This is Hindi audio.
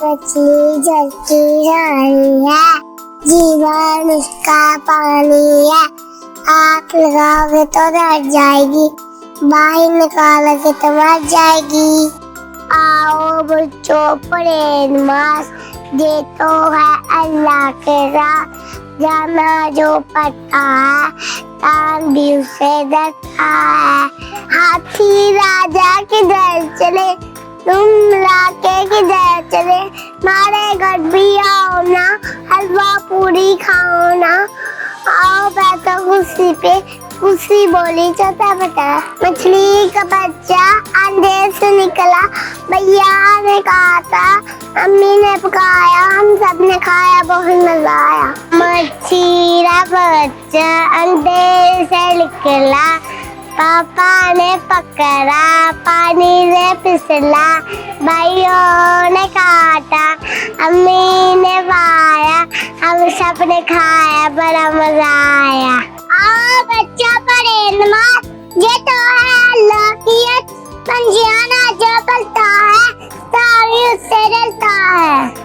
मछली जल की रानी है, जीवन उसका पानी है। आग लगाओगे तो डर जाएगी, बाहर निकालोगे तो मर जाएगी। आओ बच्चों पढ़े नमाज, ये तो है अल्लाह के राह। जाना जो पता है, कान भी उसे डरता है। हाथी राजा किधर चले, तुम लाके किधर चले। मारे घर भी आओ ना, हलवा पूरी खाओ ना। आओ बैठो कुर्सी पे, कुर्सी बोली चलता बेटा। मछली का बच्चा अंधे से निकला, भैया ने कहा था, अम्मी ने पकाया, हम सब ने खाया, बहुत मजा आया। मछली का बच्चा अंधे से निकला, पापा ने पकड़ा, पानी ने फिसला, भाइयों ने काटा, अम्मी ने पाया, हम सब ने खाया, बड़ा मजा आया।